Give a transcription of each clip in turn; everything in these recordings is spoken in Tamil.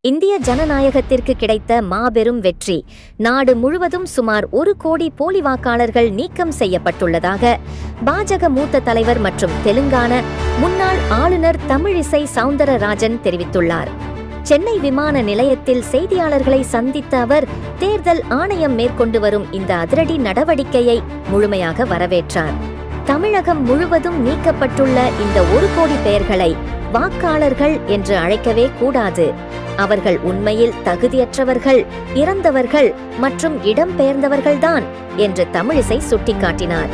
இந்திய ஜனநாயகத்திற்கு கிடைத்த மாபெரும் வெற்றி. நாடு முழுவதும் சுமார் 1 கோடி போலி வாக்காளர்கள் நீக்கம் செய்யப்பட்டுள்ளதாக பாஜக மூத்த தலைவர் மற்றும் தெலுங்கான முன்னாள் ஆளுநர் தமிழிசை சவுந்தரராஜன் தெரிவித்துள்ளார். சென்னை விமான நிலையத்தில் செய்தியாளர்களை சந்தித்த அவர் தேர்தல் ஆணையம் மேற்கொண்டு வரும் இந்த அதிரடி நடவடிக்கையை முழுமையாக வரவேற்றார். தமிழகம் முழுவதும் நீக்கப்பட்டுள்ள இந்த 1 கோடி பெயர்களை வாக்காளர்கள் என்று அழைக்கவே கூடாது. அவர்கள் உண்மையில் தகுதியற்றவர்கள், இறந்தவர்கள் மற்றும் இடம்பெயர்ந்தவர்கள்தான் என்று தமிழிசை சுட்டிக்காட்டினார்.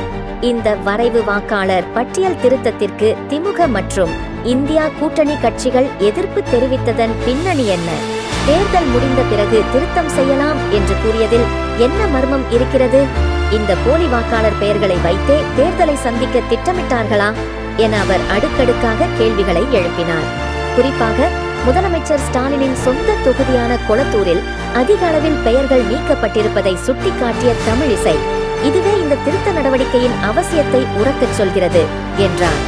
இந்த வரைவு வாக்காளர் பட்டியல் திருத்தத்திற்கு திமுக மற்றும் இந்தியா கூட்டணி கட்சிகள் எதிர்ப்பு தெரிவித்ததன் பின்னணி என்ன? தேர்தல் முடிந்த பிறகு திருத்தம் செய்யலாம் என்று கூறியதில் என்ன மர்மம் இருக்கிறது? இந்த போலி வாக்காளர் பெயர்களை வைத்தே தேர்தலை சந்திக்க திட்டமிட்டார்களா என அவர் அடுக்கடுக்காக கேள்விகளை எழுப்பினார். குறிப்பாக முதலமைச்சர் ஸ்டாலினின் சொந்த தொகுதியான கொளத்தூரில் அதிக அளவில் பெயர்கள் நீக்கப்பட்டிருப்பதை சுட்டிக்காட்டிய தமிழிசை, இதுவே இந்த திருத்த நடவடிக்கையின் அவசியத்தை உரக்கச் சொல்கிறது என்றார்.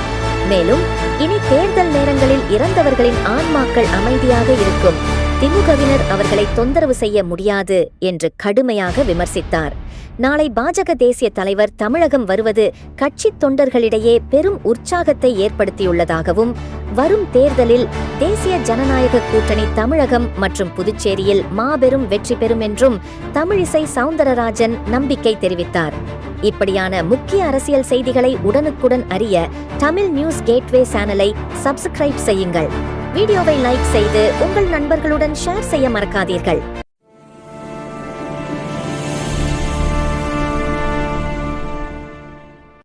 மேலும் இனி தேர்தல் நேரங்களில் இறந்தவர்களின் ஆன்மாக்கள் அமைதியாக இருக்கும், திமுகவினர் அவர்களை தொந்தரவு செய்ய முடியாது என்று கடுமையாக விமர்சித்தார். நாளை பாஜக தேசிய தலைவர் தமிழகம் வருவது கட்சி தொண்டர்களிடையே பெரும் உற்சாகத்தை ஏற்படுத்தியுள்ளதாகவும், வரும் தேர்தலில் தேசிய ஜனநாயக கூட்டணி தமிழகம் மற்றும் புதுச்சேரியில் மாபெரும் வெற்றி பெறும் என்றும் தமிழிசை சவுந்தரராஜன் நம்பிக்கை தெரிவித்தார். இப்படியான முக்கிய அரசியல் செய்திகளை உடனுக்குடன் அறிய தமிழ் நியூஸ் கேட்வே சேனலை சப்ஸ்கிரைப் செய்யுங்கள். வீடியோவை லைக் செய்து உங்கள் நண்பர்களுடன் ஷேர் செய்ய மறக்காதீர்கள்.